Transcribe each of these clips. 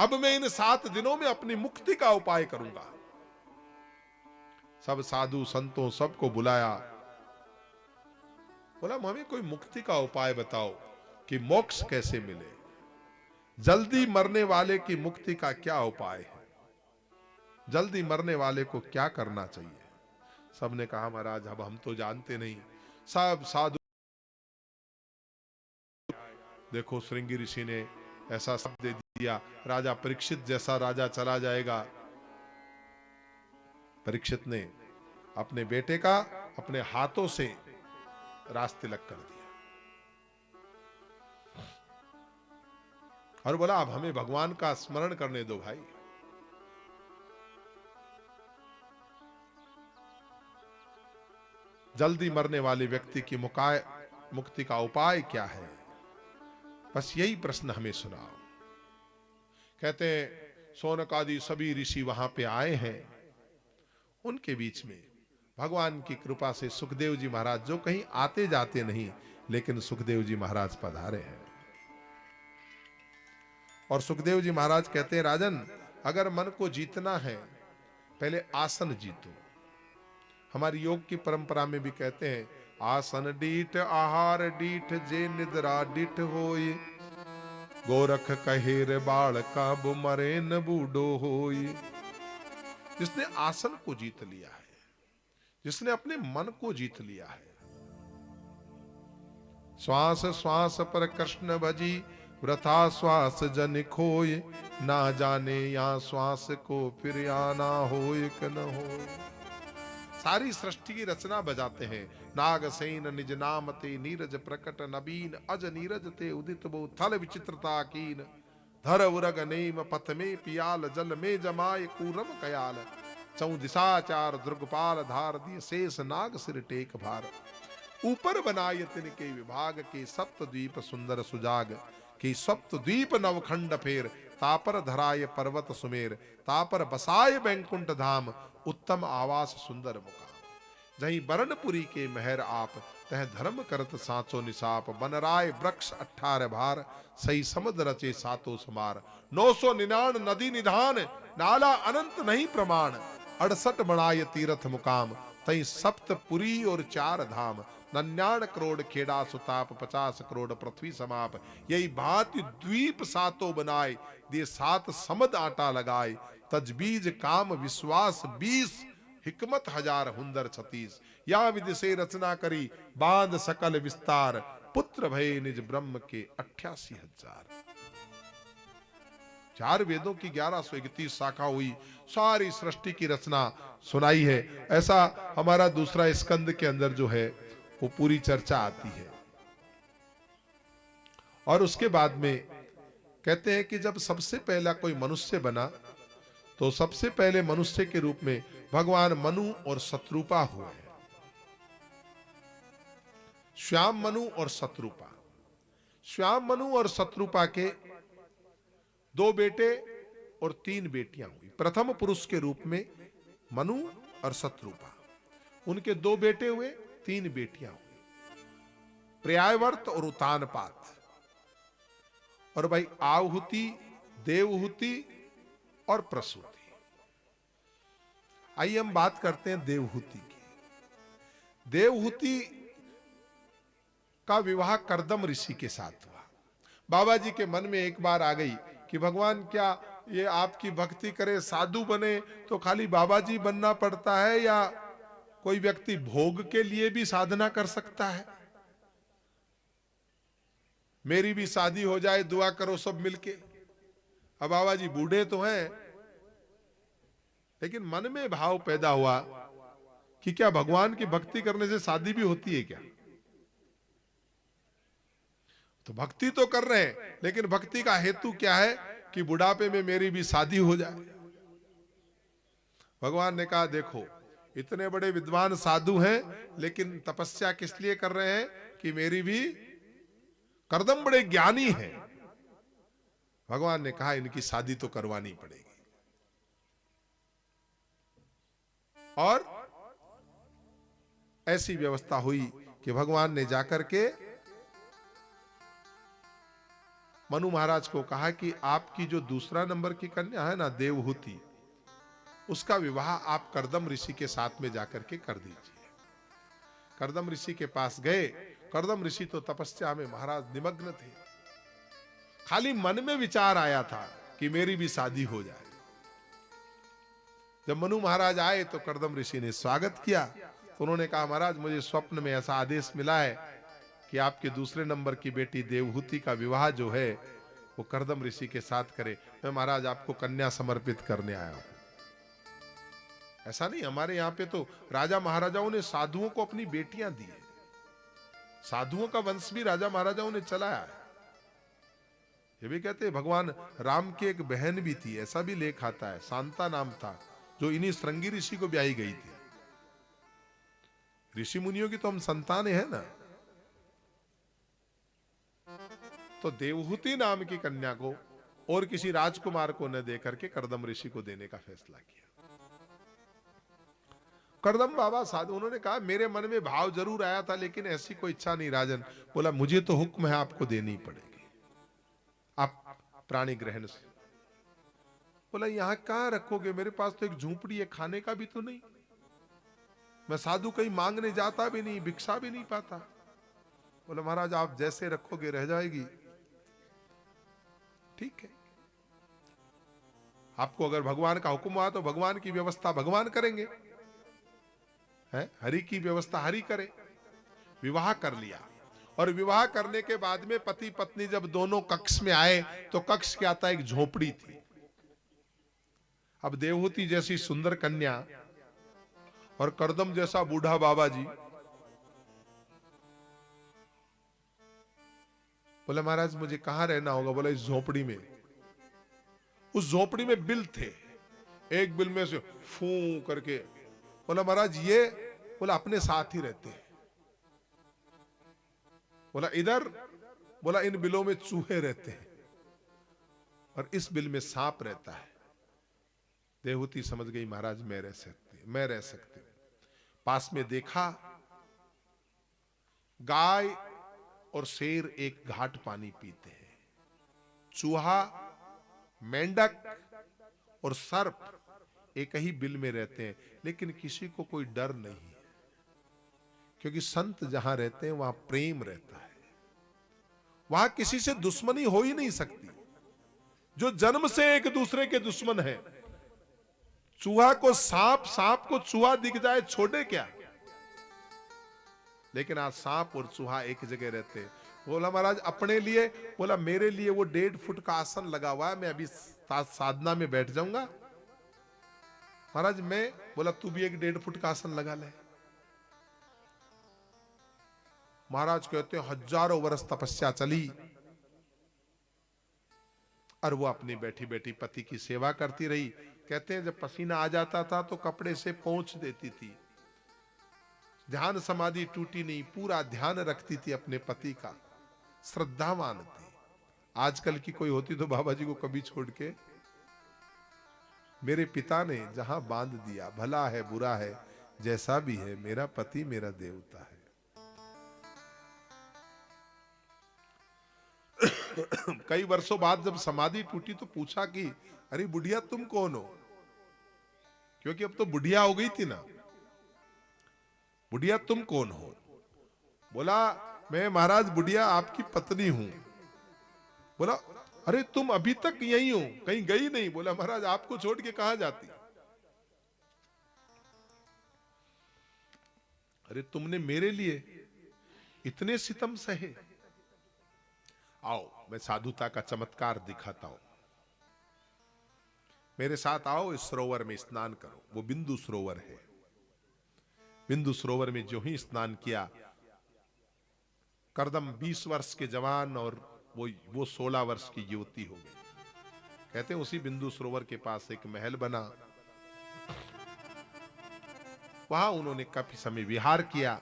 अब मैं इन 7 दिनों में अपनी मुक्ति का उपाय करूंगा। सब साधु संतों सबको बुलाया, बोला हमें कोई मुक्ति का उपाय बताओ कि मोक्ष कैसे मिले, जल्दी मरने वाले की मुक्ति का क्या उपाय है, जल्दी मरने वाले को क्या करना चाहिए। सबने कहा महाराज अब हम तो जानते नहीं। सब साधु, देखो श्रृंगी ऋषि ने ऐसा सब दे दिया, राजा परीक्षित जैसा राजा चला जाएगा। परीक्षित ने अपने बेटे का अपने हाथों से रास्ते लग कर दिया और बोला अब हमें भगवान का स्मरण करने दो भाई। जल्दी मरने वाले व्यक्ति की मुक्ति का उपाय क्या है, बस यही प्रश्न हमें सुनाओ। कहते हैं शौनक आदि सभी ऋषि वहां पे आए हैं। उनके बीच में भगवान की कृपा से सुखदेव जी महाराज, जो कहीं आते जाते नहीं, लेकिन सुखदेव जी महाराज पधारे हैं। और सुखदेव जी महाराज कहते हैं राजन, अगर मन को जीतना है पहले आसन जीतो। हमारी योग की परंपरा में भी कहते हैं आसन डीठ आहार डीठ जे निद्रा डीठ होय, गोरख कहेर बाल का बुमरे न बूढ़ो होय। जिसने आसन को जीत लिया है, जिसने अपने मन को जीत लिया है, श्वास श्वास पर कृष्ण भजी वृथा श्वास जन खोय, ना जाने या श्वास को फिर आना होय कि न होय। सारी सृष्टि की रचना बजाते हैं। नागसेन निज नाम ते नीरज प्रकट नबीन, अज नीरज ते उदित बो थल विचित्रता कीन, धर उरग नेम पथ में पियाल जल में जमाए कूरम कयाल, चौ दिशाचार दुर्गपाल धार दिए शेष नाग सिर टेक भार, ऊपर बनाए तिनके विभाग के सप्त द्वीप सुंदर सुजाग, कि सप्त द्वीप नवखंड फेर, तापर धराय पर्वत सुमेर, तापर बसाए बैंकुंठ धाम, उत्तम आवास सुंदर मुकाम, जहीं बरनपुरी के महर आप, तह धर्म करत साचो निसाप, बनराय वृक्ष 18 भार, सही समद रचे सातो समार, 999 नदी निधान, नाला अनंत नहीं प्रमाण, 68 बनाय तीर्थ मुकाम, तई सप्तपुरी और 4 धाम, 99 करोड़ खेड़ा सुताप, 50 करोड़ पृथ्वी समाप, यही भांति द्वीप सातो बनाए, दिए 7 समद आटा लगाए, तजबीज काम विश्वास 20, हिकमत 1000 हुंदर 36, या विधि से रचना करी बांध सकल विस्तार, पुत्र भय निज ब्रह्म के 88,000। 4 वेदों की 1131 शाखा हुई, सारी सृष्टि की रचना सुनाई है। ऐसा हमारा दूसरा स्कंद के अंदर जो है वो पूरी चर्चा आती है। और उसके बाद में कहते हैं कि जब सबसे पहला कोई मनुष्य बना तो सबसे पहले मनुष्य के रूप में भगवान मनु और शत्रुपा हुए हैं। श्याम मनु और शत्रुपा। श्याम मनु और शत्रुपा के 2 बेटे और 3 बेटियां हुई। प्रथम पुरुष के रूप में मनु और शत्रुपा, उनके 2 बेटे हुए, 3 बेटियां हुई, पर्यायवर्त और उतानपात। और भाई आहुति, देवहुति और प्रसूति। आइए हम बात करते हैं देवहुति की। देवहुति का विवाह कर्दम ऋषि के साथ हुआ। बाबा जी के मन में एक बार आ गई कि भगवान क्या ये आपकी भक्ति करे, साधु बने तो खाली बाबा जी बनना पड़ता है या कोई व्यक्ति भोग के लिए भी साधना कर सकता है? मेरी भी शादी हो जाए, दुआ करो सब मिलके। अब बाबा जी बूढ़े तो हैं, लेकिन मन में भाव पैदा हुआ कि क्या भगवान की भक्ति करने से शादी भी होती है क्या? तो भक्ति तो कर रहे हैं, लेकिन भक्ति का हेतु क्या है कि बुढ़ापे में मेरी भी शादी हो जाए। भगवान ने कहा देखो, इतने बड़े विद्वान साधु हैं, लेकिन तपस्या किस लिए कर रहे हैं कि मेरी भी, कर्दम बड़े ज्ञानी हैं। भगवान ने कहा इनकी शादी तो करवानी पड़ेगी। और ऐसी व्यवस्था हुई कि भगवान ने जाकर के मनु महाराज को कहा कि आपकी जो दूसरा नंबर की कन्या है ना देवहूति, उसका विवाह आप कर्दम ऋषि के साथ में जाकर के कर दीजिए। कर्दम ऋषि के पास गए। कर्दम ऋषि तो तपस्या में महाराज निमग्न थे। खाली मन में विचार आया था कि मेरी भी शादी हो जाए। जब मनु महाराज आए तो कर्दम ऋषि ने स्वागत किया। तो उन्होंने कहा, महाराज मुझे स्वप्न में ऐसा आदेश मिला है कि आपके दूसरे नंबर की बेटी देवहूति का विवाह जो है वो कर्दम ऋषि के साथ करे। मैं महाराज आपको कन्या समर्पित करने आया हूं। ऐसा नहीं, हमारे यहां पे तो राजा महाराजाओं ने साधुओं को अपनी बेटियां दी है। साधुओं का वंश भी राजा महाराजाओं ने चलाया है। ये भी कहते हैं भगवान राम की एक बहन भी थी, ऐसा भी लेख आता है, शांता नाम था, जो इन्हीं श्रृंगी ऋषि को ब्याही गई थी। ऋषि मुनियों की तो हम संतान है ना। तो देवहूति नाम की कन्या को और किसी राजकुमार को न देकर के कर्दम ऋषि को देने का फैसला किया। कर्दम बाबा साधु, उन्होंने कहा मेरे मन में भाव जरूर आया था लेकिन ऐसी कोई इच्छा नहीं राजन। बोला मुझे तो हुक्म है, आपको देनी पड़ेगी, आप प्राणी ग्रहण से। बोला यहां कहां रखोगे, मेरे पास तो एक झूंपड़ी है, खाने का भी तो नहीं, मैं साधु कहीं मांगने जाता भी नहीं, भिक्षा भी नहीं पाता। बोला महाराज आप जैसे रखोगे रह जाएगी। ठीक है, आपको अगर भगवान का हुक्म हुआ तो भगवान की व्यवस्था भगवान करेंगे, है हरि की व्यवस्था हरि करे। विवाह कर लिया और विवाह करने के बाद में पति पत्नी जब दोनों कक्ष में आए तो कक्ष क्या था, एक झोपड़ी थी। अब देवहूति जैसी सुंदर कन्या और कर्दम जैसा बूढ़ा बाबा जी। बोले महाराज मुझे कहां रहना होगा। बोला इस झोपड़ी में। उस झोपड़ी में बिल थे, एक बिल में से फू करके। बोला महाराज ये, बोला अपने साथ ही रहते हैं। बोला इधर, बोला इन बिलों में चूहे रहते हैं और इस बिल में सांप रहता है। देवहूति समझ गई महाराज मैं रह सकती हूं। पास में देखा, गाय और शेर एक घाट पानी पीते हैं, चूहा, मेंढक और सर्प एक ही बिल में रहते हैं, लेकिन किसी को कोई डर नहीं है, क्योंकि संत जहां रहते हैं वहां प्रेम रहता है, वहां किसी से दुश्मनी हो ही नहीं सकती। जो जन्म से एक दूसरे के दुश्मन है, चूहा को सांप, सांप को चूहा दिख जाए छोड़े क्या। लेकिन आज सांप और चूहा एक जगह रहते हैं। बोला महाराज अपने लिए, बोला मेरे लिए वो 1.5 फुट का आसन लगा हुआ है, मैं अभी साधना में बैठ जाऊंगा। महाराज मैं, बोला तू भी एक 1.5 फुट का आसन लगा ले। महाराज कहते हैं हजारों वर्ष तपस्या चली और वो अपनी बैठी बैठी पति की सेवा करती रही। कहते हैं जब पसीना आ जाता था तो कपड़े से पोंछ देती थी, ध्यान समाधि टूटी नहीं, पूरा ध्यान रखती थी अपने पति का, श्रद्धावान थी। आजकल की कोई होती तो बाबा जी को कभी छोड़ के, मेरे पिता ने जहां बांध दिया, भला है बुरा है जैसा भी है, मेरा पति मेरा देवता है। कई वर्षों बाद जब समाधि टूटी तो पूछा कि अरे बुढ़िया तुम कौन हो, क्योंकि अब तो बुढ़िया हो गई थी ना। बुढ़िया तुम कौन हो। बोला मैं महाराज बुढ़िया आपकी पत्नी हूं। बोला अरे तुम अभी तक यही हो, कहीं गई नहीं। बोला महाराज आपको छोड़ के कहां जाती। अरे तुमने मेरे लिए इतने सितम सहे, आओ मैं साधुता का चमत्कार दिखाता हूं, मेरे साथ आओ, इस सरोवर में स्नान करो। वो बिंदु सरोवर है। बिंदु सरोवर में जो ही स्नान किया, कर्दम 20 वर्ष के जवान और वो 16 वर्ष की युवती हो गई। कहते हैं उसी बिंदु सरोवर के पास एक महल बना, वहां उन्होंने काफी समय विहार किया,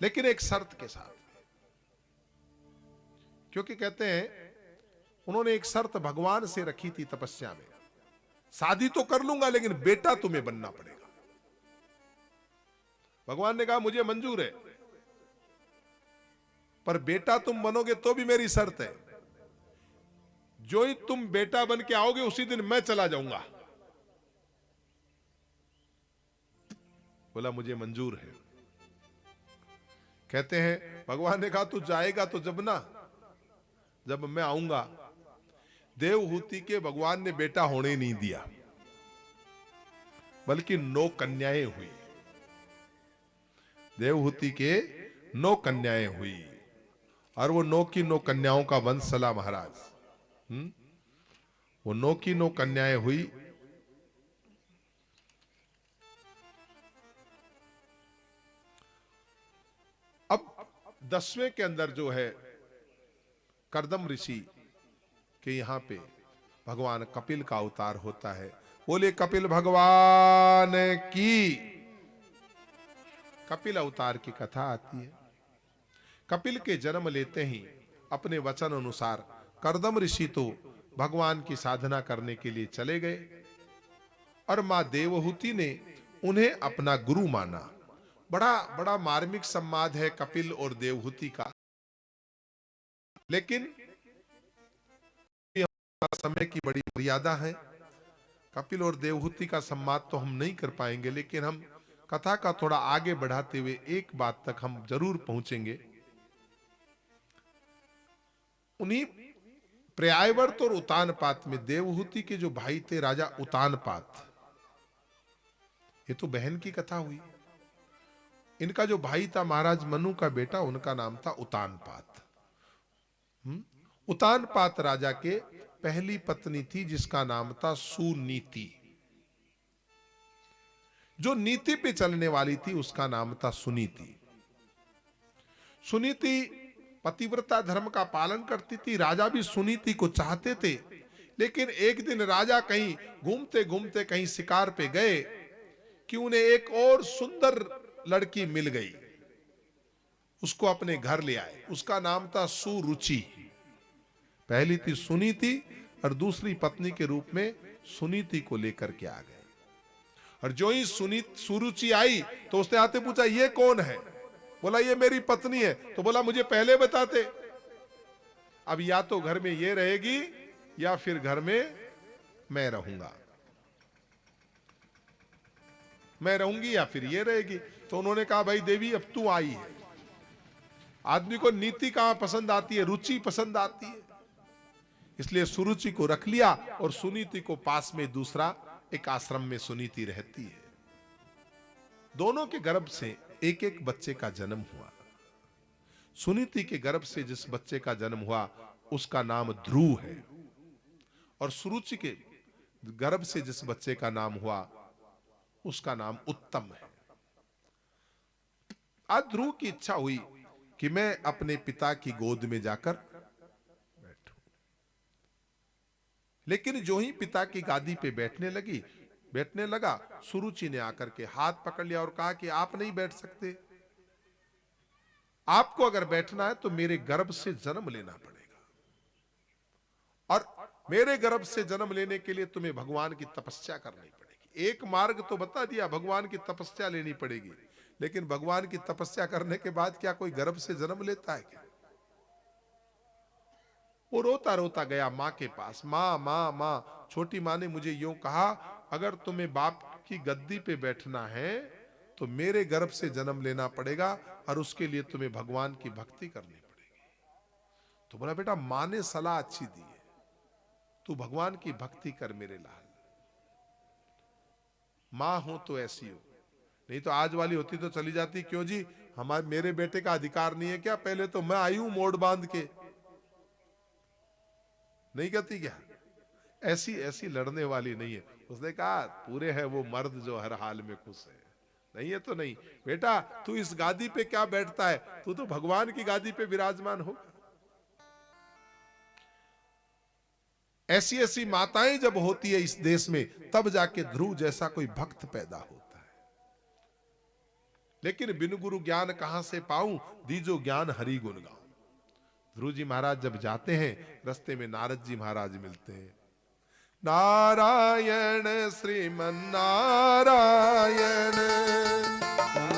लेकिन एक शर्त के साथ। क्योंकि कहते हैं उन्होंने एक शर्त भगवान से रखी थी तपस्या में, शादी तो कर लूंगा लेकिन बेटा तुम्हें बनना पड़ेगा। भगवान ने कहा मुझे मंजूर है। पर बेटा तुम बनोगे तो भी मेरी शर्त है, जो ही तुम बेटा बन के आओगे उसी दिन मैं चला जाऊंगा। बोला मुझे मंजूर है। कहते हैं भगवान ने कहा तू जाएगा तो जब ना, जब मैं आऊंगा। देवहूति के भगवान ने बेटा होने नहीं दिया, बल्कि 9 कन्याएं हुई। देवहूति के 9 कन्याएं हुई, और वो 9 की 9 कन्याओं का वंश चला महाराज। वो 9 की 9 कन्याएं हुई। अब 10वें के अंदर जो है कर्दम ऋषि के यहां पे भगवान कपिल का अवतार होता है। बोले कपिल भगवान की। कपिल अवतार की कथा आती है। कपिल के जन्म लेते ही अपने वचन अनुसार कर्दम ऋषि तो भगवान की साधना करने के लिए चले गए, और मां देवहूति ने उन्हें अपना गुरु माना। बड़ा बड़ा मार्मिक संवाद है कपिल और देवहूति का, लेकिन समय की बड़ी मर्यादा है। कपिल और देवहूति का संवाद तो हम नहीं कर पाएंगे, लेकिन हम कथा का थोड़ा आगे बढ़ाते हुए एक बात तक हम जरूर पहुंचेंगे। उन्हीं पर्यायवर्त और उतानपात में देवहूति के जो भाई थे राजा उतानपात, ये तो बहन की कथा हुई। इनका जो भाई था महाराज मनु का बेटा, उनका नाम था उतानपात। उतानपात राजा के पहली पत्नी थी जिसका नाम था सुनीति। जो नीति पे चलने वाली थी उसका नाम था सुनीति। सुनीति पतिव्रता धर्म का पालन करती थी। राजा भी सुनीति को चाहते थे, लेकिन एक दिन राजा कहीं घूमते घूमते कहीं शिकार पे गए कि उन्हें एक और सुंदर लड़की मिल गई। उसको अपने घर ले आए। उसका नाम था सुरुचि। पहली थी सुनीति और दूसरी पत्नी के रूप में सुनीति को लेकर के आ गए। और जो ही सुरुचि आई तो उसने आते पूछा ये कौन है? बोला ये मेरी पत्नी है। तो बोला मुझे पहले बताते। अब या तो घर में ये रहेगी या फिर घर में मैं रहूंगा, मैं रहूंगी या फिर ये रहेगी। तो उन्होंने कहा भाई देवी अब तू आई है। आदमी को नीति कहां पसंद आती है, रुचि पसंद आती है। इसलिए सुरुचि को रख लिया और सुनीति को पास में दूसरा एक आश्रम में सुनीति रहती है। दोनों के गर्भ से एक एक बच्चे का जन्म हुआ। सुनीति के गर्भ से जिस बच्चे का जन्म हुआ उसका नाम ध्रुव है, और सुरुचि के गर्भ से जिस बच्चे का नाम हुआ उसका नाम उत्तम है। आज ध्रुव की इच्छा हुई कि मैं अपने पिता की गोद में जाकर बैठूं, लेकिन जो ही पिता की गादी पे बैठने लगा, सुरुचि ने आकर के हाथ पकड़ लिया और कहा कि आप नहीं बैठ सकते। आपको अगर बैठना है तो मेरे गर्भ से जन्म लेना पड़ेगा, और मेरे गर्भ से जन्म लेने के लिए तुम्हें भगवान की तपस्या करनी पड़ेगी। एक मार्ग तो बता दिया, भगवान की तपस्या लेनी पड़ेगी। लेकिन भगवान की तपस्या करने के बाद क्या कोई गर्भ से जन्म लेता है क्या? वो रोता रोता गया मां के पास। मां मां मां, छोटी मां ने मुझे यूं कहा अगर तुम्हें बाप की गद्दी पे बैठना है तो मेरे गर्भ से जन्म लेना पड़ेगा, और उसके लिए तुम्हें भगवान की भक्ति करनी पड़ेगी। तो बोला बेटा मां ने सलाह अच्छी दी है, तू भगवान की भक्ति कर मेरे लाल। मां हो तो ऐसी हो, नहीं तो आज वाली होती तो चली जाती। क्यों जी, हमारे मेरे बेटे का अधिकार नहीं है क्या? पहले तो मैं आई हूं मोड़ बांध के, नहीं कहती क्या? ऐसी ऐसी लड़ने वाली नहीं है। उसने कहा पूरे है वो मर्द जो हर हाल में खुश है। नहीं है तो नहीं। बेटा तू इस गादी पे क्या बैठता है, तू तो भगवान की गादी पे विराजमान होगा। ऐसी ऐसी माताएं जब होती है इस देश में, तब जाके ध्रुव जैसा कोई भक्त पैदा होता है। लेकिन बिन गुरु ज्ञान कहां से पाऊं, दीजो ज्ञान हरि गुण गाऊं। ध्रुव जी महाराज जब जाते हैं, रास्ते में नारद जी महाराज मिलते हैं। नारायण श्रीमन नारायण,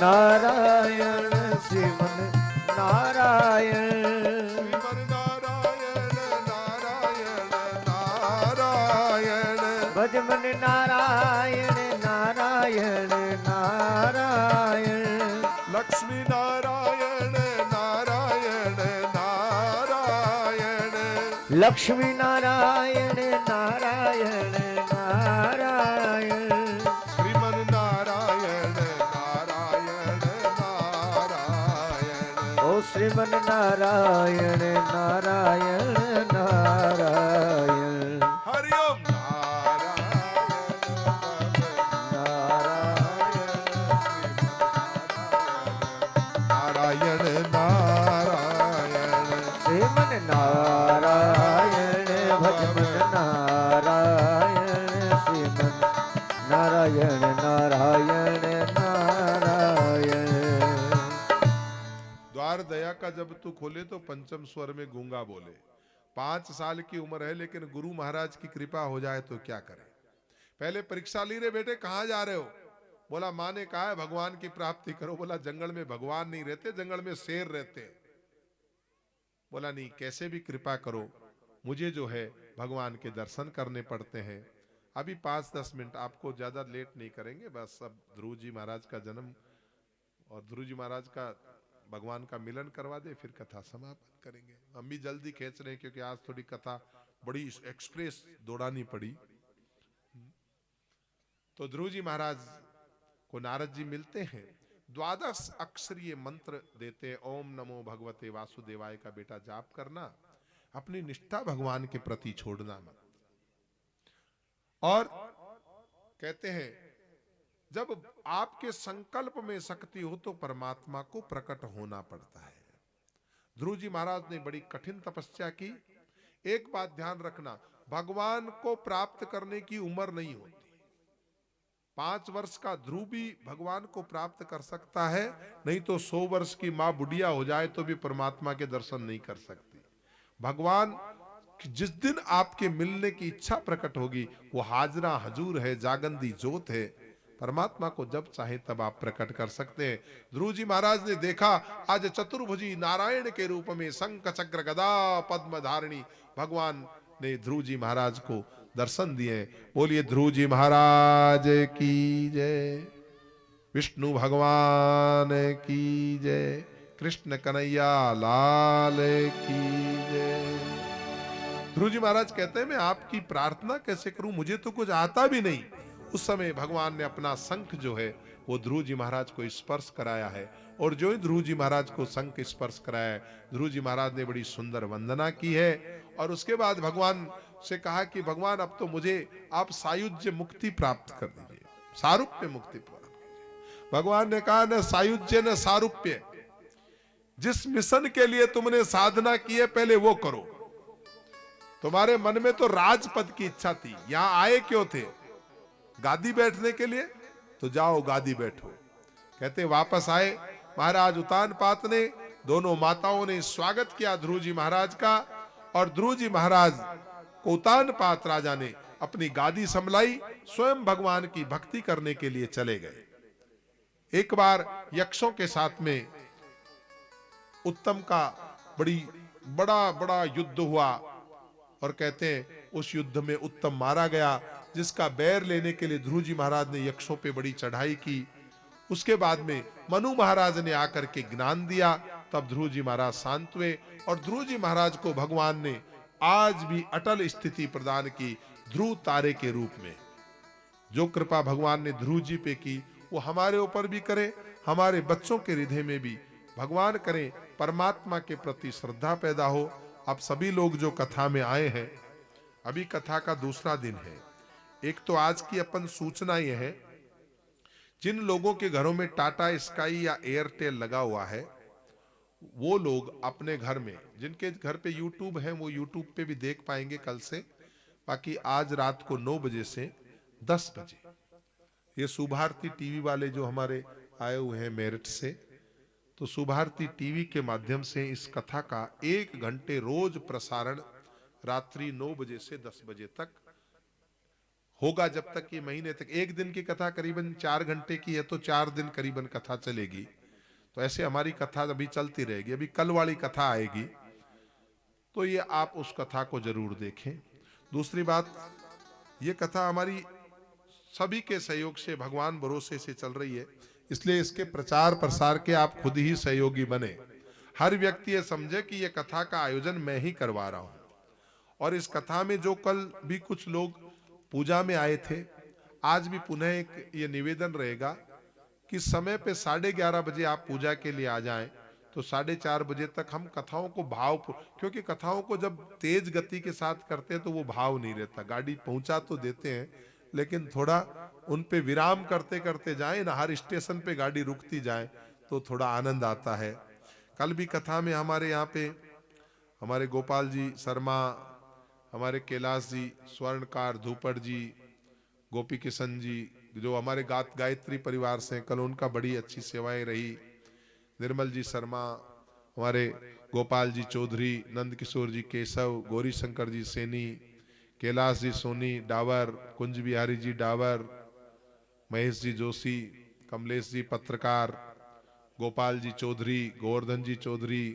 नारायण श्रीमन नारायण श्रीमन नारायण नारायण नारायण भज मन नारायण नारायण नारायण लक्ष्मी नारायण नारायण नारायण लक्ष्मी नारायण नारायण नारायण श्रीमन नारायण नारायण नारायण ओ श्रीमन नारायण नारायण नारायण हरिओम नारायण नारायण श्रीमन नारायण भजमन नारायण श्रीमन नारायण नारायण नारायण द्वार दया का जब तू खोले तो पंचम स्वर में गूंगा बोले। 5 साल की उम्र है लेकिन गुरु महाराज की कृपा हो जाए तो क्या करे। पहले परीक्षा ली रे बेटे, कहां जा रहे हो? बोला माँ ने कहा है भगवान की प्राप्ति करो। बोला जंगल में भगवान नहीं रहते, जंगल में शेर रहते। बोला नहीं, कैसे भी कृपा करो, मुझे जो है भगवान के दर्शन करने पड़ते हैं। अभी 5-10 मिनट, आपको ज्यादा लेट नहीं करेंगे, बस अब ध्रुव जी महाराज का जन्म और ध्रुव जी महाराज का भगवान का मिलन करवा दे, फिर कथा समापन करेंगे। हम भी जल्दी खींच रहे हैं क्योंकि आज थोड़ी कथा बड़ी एक्सप्रेस दौड़ानी पड़ी। तो ध्रुव जी महाराज को नारद जी मिलते हैं, 12 अक्षरीय मंत्र देते, ओम नमो भगवते वासुदेवाय का बेटा जाप करना, अपनी निष्ठा भगवान के प्रति छोड़ना मत। और कहते हैं जब आपके संकल्प में शक्ति हो तो परमात्मा को प्रकट होना पड़ता है। ध्रुव जी महाराज ने बड़ी कठिन तपस्या की। एक बात ध्यान रखना, भगवान को प्राप्त करने की उम्र नहीं होती। 5 वर्ष का ध्रुव भी भगवान को प्राप्त कर सकता है, नहीं तो 100 वर्ष की मां बुढ़िया हो जाए तो भी परमात्मा के दर्शन नहीं कर सकती। भगवान जिस दिन आपके मिलने की इच्छा प्रकट होगी वो हाजरा हजूर है, जागंदी जोत है। परमात्मा को जब चाहे तब आप प्रकट कर सकते हैं। ध्रुव जी महाराज ने देखा आज चतुर्भुजी नारायण के रूप में शंख चक्र गदा पद्म धारिणी भगवान ने ध्रुव जी महाराज को दर्शन दिए। बोलिए ध्रुव जी महाराज की जय, विष्णु भगवान की जय, कृष्ण कन्हैया लाल की जय। ध्रुव जी महाराज कहते हैं मैं आपकी प्रार्थना कैसे करूं, मुझे तो कुछ आता भी नहीं। उस समय भगवान ने अपना शंख जो है वो ध्रुव जी महाराज को स्पर्श कराया है, और जो ही ध्रुव जी महाराज को शंख स्पर्श कराया है, ध्रुव जी महाराज ने बड़ी सुंदर वंदना की है। और उसके बाद भगवान से कहा कि भगवान अब तो मुझे आप सायुज्य मुक्ति प्राप्त कर दीजिए, सारूप्य मुक्ति प्राप्त कीजिए। भगवान ने कहा न सायुज्य न सारूप्य, जिस मिशन के लिए तुमने साधना की है पहले वो करो। तुम्हारे मन में तो राजपद की इच्छा थी, यहां आए क्यों थे? गादी बैठने के लिए, तो जाओ गादी बैठो। कहते वापस आए महाराज उतानपाद ने, दोनों माताओं ने स्वागत किया ध्रुव जी महाराज का, और ध्रुव जी महाराज को उतानपाद राजा ने अपनी गादी संभलाई, स्वयं भगवान की भक्ति करने के लिए चले गए। एक बार यक्षों के साथ में उत्तम का बड़ा युद्ध हुआ, और कहते हैं उस युद्ध में उत्तम मारा गया, जिसका बैर लेने के लिए ध्रुव जी महाराज ने यक्षों पे बड़ी चढ़ाई की। उसके बाद में मनु महाराज ने आकर के ज्ञान दिया, तब ध्रुव जी महाराज शांत हुए, और ध्रुव जी महाराज को भगवान ने आज भी अटल स्थिति प्रदान की ध्रुव तारे के रूप में। जो कृपा भगवान ने ध्रुव जी पे की वो हमारे ऊपर भी करे, हमारे बच्चों के हृदय में भी भगवान करें, परमात्मा के प्रति श्रद्धा पैदा हो। अब सभी लोग जो कथा में आए हैं, अभी कथा का दूसरा दिन है। एक तो आज की अपन सूचना यह है, जिन लोगों के घरों में टाटा स्काई या एयरटेल लगा हुआ है वो लोग अपने घर में, जिनके घर पे यूट्यूब है वो यूट्यूब पे भी देख पाएंगे कल से। बाकी आज रात को 9 बजे से 10 बजे ये सुभारती टीवी वाले जो हमारे आए हुए हैं मेरठ से, तो सुभारती टीवी के माध्यम से इस कथा का 1 घंटे रोज प्रसारण रात्रि 9 बजे से 10 बजे तक होगा, जब तक ये महीने तक। एक दिन की कथा करीबन 4 घंटे की है, तो 4 दिन करीबन कथा चलेगी। तो ऐसे हमारी कथा अभी चलती रहेगी। अभी कल वाली कथा आएगी, तो ये आप उस कथा को जरूर देखें। दूसरी बात, ये कथा हमारी सभी के सहयोग से, भगवान भरोसे से चल रही है, इसलिए इसके प्रचार प्रसार के आप खुद ही सहयोगी बने। हर व्यक्ति ये समझे कि ये कथा का आयोजन मैं ही करवा रहा हूं। और इस कथा में जो कल भी कुछ लोग पूजा में आए थे, आज भी पुनः एक ये निवेदन रहेगा कि समय पे 11:30 बजे आप पूजा के लिए आ जाएं, तो 4:30 बजे तक हम कथाओं को क्योंकि कथाओं को जब तेज गति के साथ करते हैं तो वो भाव नहीं रहता। गाड़ी पहुंचा तो देते हैं, लेकिन थोड़ा उन पे विराम करते करते जाए ना, हर स्टेशन पे गाड़ी रुकती जाए तो थोड़ा आनंद आता है। कल भी कथा में हमारे यहाँ पे हमारे गोपाल जी शर्मा, हमारे कैलाश जी, स्वर्णकार धूपड़ जी, गोपी किशन जी, जो हमारे गायत्री परिवार से, कल उनका बड़ी अच्छी सेवाएं रही। निर्मल जी शर्मा, हमारे गोपाल जी चौधरी, नंद किशोर जी केशव, गौरी शंकर जी सैनी, कैलाश जी सोनी डावर, कुंज बिहारी जी डावर, महेश जी जोशी, कमलेश जी पत्रकार, गोपाल जी चौधरी, गोवर्धन जी चौधरी,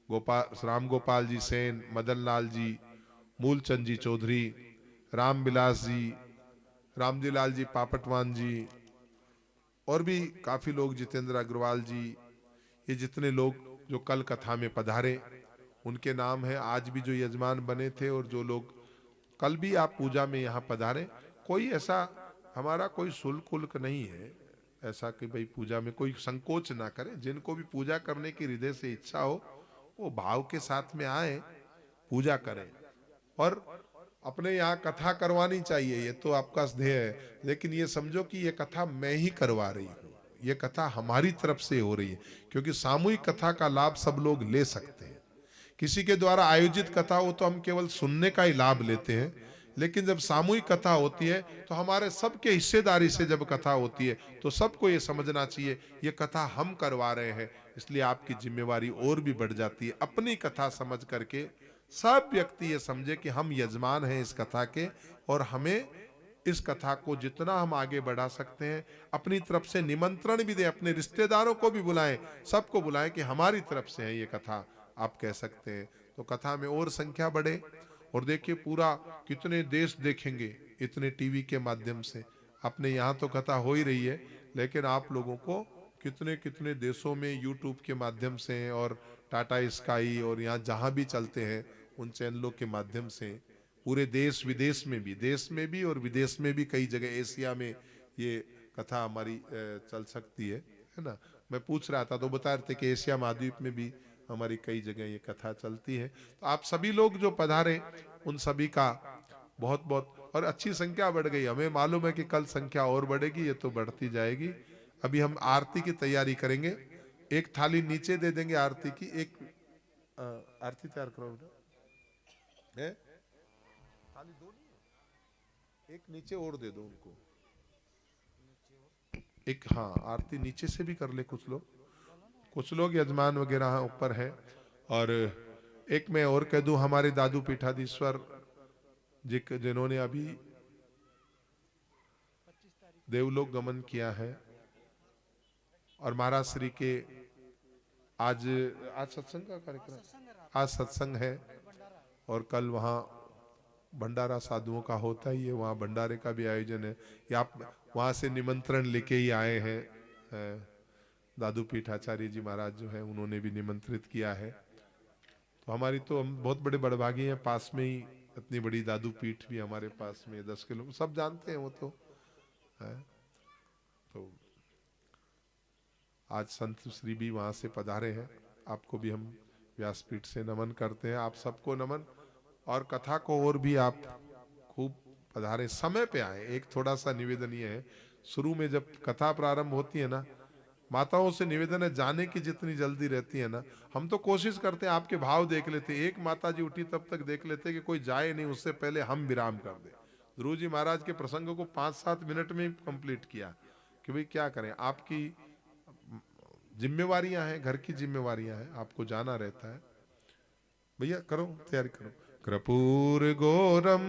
राम गोपाल जी सेन, मदन लाल जी, मूलचंद जी चौधरी, राम बिलास जी, रामजी लाल जी पापटवान जी, और भी काफी लोग, जितेंद्र अग्रवाल जी, ये जितने लोग जो कल कथा में पधारे उनके नाम है। आज भी जो यजमान बने थे और जो लोग कल भी आप पूजा में यहाँ पधारे, कोई ऐसा हमारा कोई शुल्क नहीं है ऐसा कि भाई पूजा में कोई संकोच ना करें। जिनको भी पूजा करने की हृदय से इच्छा हो वो भाव के साथ में आए, पूजा करें। और अपने यहाँ कथा करवानी चाहिए, ये तो आपका ध्येय है, लेकिन ये समझो कि ये कथा मैं ही करवा रही हूँ, ये कथा हमारी तरफ से हो रही है। क्योंकि सामूहिक कथा का लाभ सब लोग ले सकते हैं। किसी के द्वारा आयोजित कथा हो तो हम केवल सुनने का ही लाभ लेते हैं, लेकिन जब सामूहिक कथा होती है तो हमारे सबके हिस्सेदारी से जब कथा होती है तो सबको ये समझना चाहिए ये कथा हम करवा रहे हैं, इसलिए आपकी जिम्मेवारी और भी बढ़ जाती है। अपनी कथा समझ करके सब व्यक्ति ये समझे कि हम यजमान हैं इस कथा के, और हमें इस कथा को जितना हम आगे बढ़ा सकते हैं अपनी तरफ से निमंत्रण भी दें, अपने रिश्तेदारों को भी बुलाएं, सबको बुलाएं कि हमारी तरफ से है ये कथा, आप कह सकते हैं। तो कथा में और संख्या बढ़े। और देखिए पूरा कितने देश देखेंगे इतने टीवी के माध्यम से। अपने यहाँ तो कथा हो ही रही है, लेकिन आप लोगों को कितने कितने देशों में यूट्यूब के माध्यम से और टाटा स्काई और यहाँ जहाँ भी चलते हैं उन चैनलों के माध्यम से पूरे देश विदेश में भी, देश में भी और विदेश में भी, कई जगह एशिया में ये कथा हमारी चल सकती है ना। मैं पूछ रहा था तो बता रहे थे कि एशिया महाद्वीप में भी हमारी कई जगह ये कथा चलती है। तो आप सभी लोग जो पधारे उन सभी का बहुत बहुत, और अच्छी संख्या बढ़ गई, हमें मालूम है कि कल संख्या और बढ़ेगी, ये तो बढ़ती जाएगी। अभी हम आरती की तैयारी करेंगे, एक थाली नीचे दे देंगे आरती की, एक आरती तैयार करो है? थाली दो नहीं है, एक नीचे और दे दो उनको, एक हाँ आरती नीचे से भी कर ले कुछ लोग यजमान वगैरह ऊपर है। और एक मैं और कह दूं, हमारे दादू पीठाधीश्वर जी जिन्होंने अभी देवलोक गमन किया है, और महाराज श्री के आज सत्संग का कार्यक्रम, आज सत्संग है और कल वहाँ भंडारा साधुओं का होता ही है, वहाँ भंडारे का भी आयोजन है। या आप वहाँ से निमंत्रण लेके ही आए हैं, दादू पीठाचार्य जी महाराज जो है उन्होंने भी निमंत्रित किया है। तो हमारी तो हम बहुत बड़े बड़भागी हैं, पास में ही इतनी बड़ी दादू पीठ भी हमारे पास में 10 किलो, सब जानते हैं वो तो है। तो आज संत श्री भी वहाँ से पधारे हैं, आपको भी हम व्यासपीठ से नमन करते हैं, आप सबको नमन। और कथा को और भी आप खूब पधारे, समय पे आए। एक थोड़ा सा निवेदन ये है, शुरू में जब कथा प्रारंभ होती है ना, माताओं से निवेदन है जाने की जितनी जल्दी रहती है ना, हम तो कोशिश करते हैं आपके भाव देख लेते, एक माता जी उठी तब तक देख लेते कि कोई जाए नहीं, उससे पहले हम विराम कर दे। ध्रुव जी महाराज के प्रसंग को 5-7 मिनट में कंप्लीट किया कि भाई क्या करें, आपकी जिम्मेवारियां हैं, घर की जिम्मेवारियां हैं, आपको जाना रहता है। भैया करो तैयारी करो। कर्पूर गौरम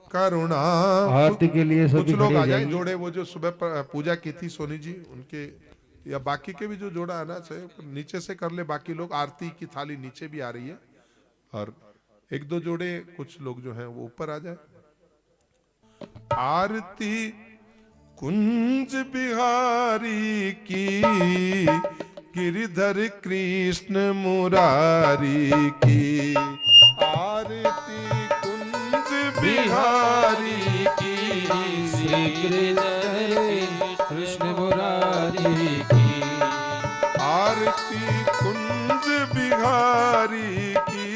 करुणा, आरती के लिए कुछ सभी लोग खड़े आ जाए जाइए। जोड़े, वो जो सुबह पूजा की थी सोनी जी, उनके या बाकी के भी जो जोड़ा आना चाहिए नीचे से कर ले, बाकी लोग आरती की थाली नीचे भी आ रही है, और एक दो जोड़े कुछ लोग जो हैं वो ऊपर आ जाए। आरती कुंज बिहारी की, गिरिधर कृष्ण मुरारी की। आरती कुंज बिहारी की, श्री गिरिधर कृष्ण मुरारी की। आरती कुंज बिहारी की,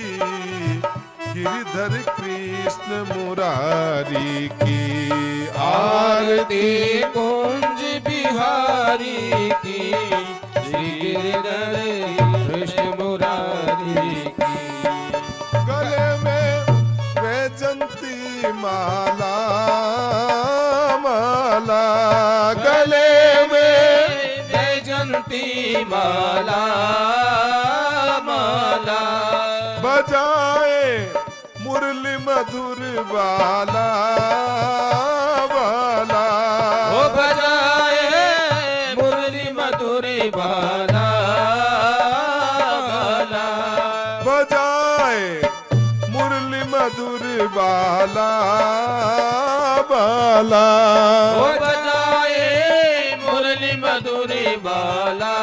गिरिधर कृष्ण मुरारी की। आरती कुंज बिहारी की, श्री गिरिधर कृष्ण मुरारी की। गले में वैजंती माला, माला गले में वैजंती माला, माला बजाए मुरली मधुर बाला, बाला ओ बजाए मुरली मधुर बाला, बाला बजाए मुरली मधुर बाला, बाला ओ बजाए मुरली मधुर बाला,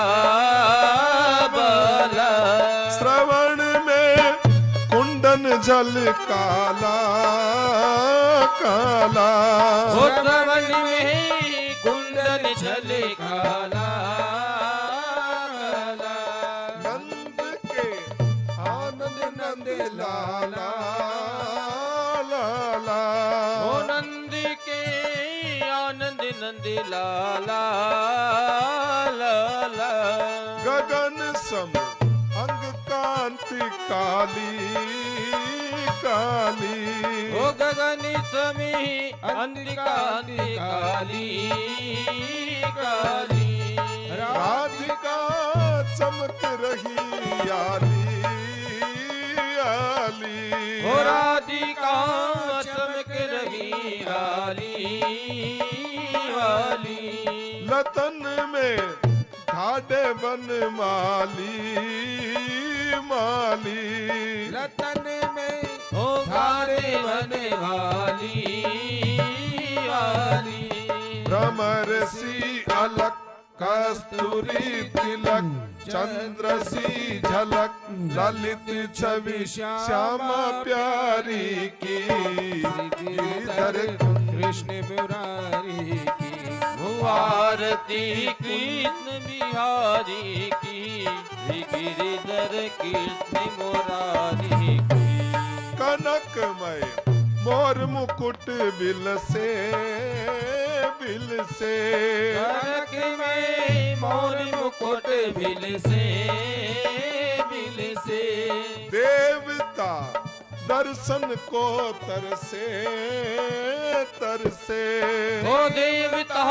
बाला श्रवण में कुंडन जल काला, काला ओ श्रवण में कुंडन छल काला, काला नंद के आनंद नंद लाला, लाला ओ नंद के आनंद नंद लाला, लाला गगन सम अंग कांति काली, काली ओ गगन समी अंधकांति काली, काली राधिका चमक रही आली, आली ओ राधिका चमक रही आली, आली लतन में ढाढे बन माली, माली रतन में ओ घारे बने वाली, वाली भ्रमर सी अलक कस्तूरी तिलक, चंद्र सी झलक ललित छवि श्यामा प्यारी की। गिरिधर कृष्ण मुरारी की, आरती कृष्ण बिहारी की, गिरिधर कृष्ण मुरारी की। कनकमय मोर मुकुट बिल से, बिल से कनक में मोर मुकुट बिल से, बिल से देवता दर्शन को तरसे, तरसे ओ देवता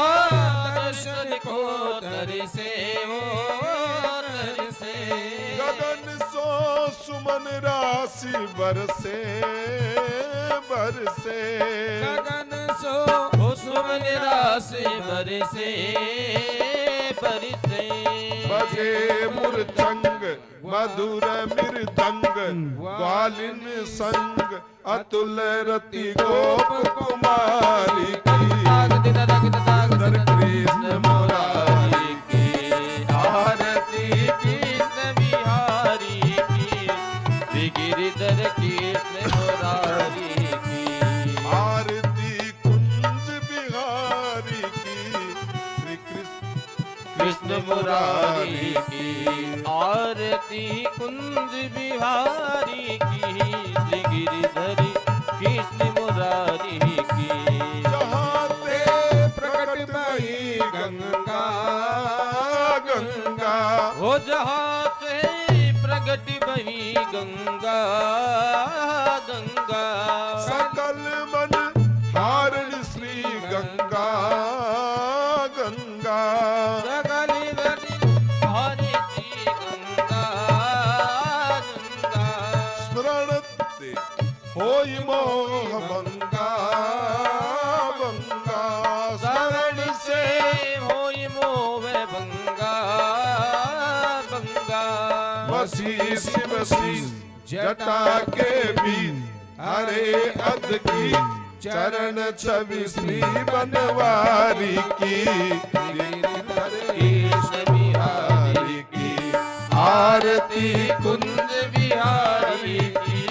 दर्शन को तरसे, ओ तरसे गगन सो सुमन राशि बरसे, बरसे गगन सो ओ सुमन राशि बरसे, बरसे बजे मुरचंग मधुर मृदंग, ग्वालिन संग अतुल रति गोप कुमारी की। गिरिधर कृष्ण मुरारी की, आरती कृष्ण बिहारी की, श्री गिरिधर कृष्ण मुरारी की। आरती कुंज बिहारी की, श्री कृष्ण मुरारी की, आरती कुंज बिहारी की, श्री गिरिधर कृष्ण मुरारी की। जहाँ ते प्रकट भई गंगा, गंगा हो जहाँ से प्रगट बही गंगा, गंगा सकल मन हारण श्री गंगा, गंगा सकल बड़ी हरि श्री गंगा, गंगा स्मरणते होई मोह भंगा, भंगा शरण से होई मोह भंगा, जटा के बीच हरे अध की चरण छवि श्री बनवारी की कृष्ण बिहारी की आरती कुंज बिहारी की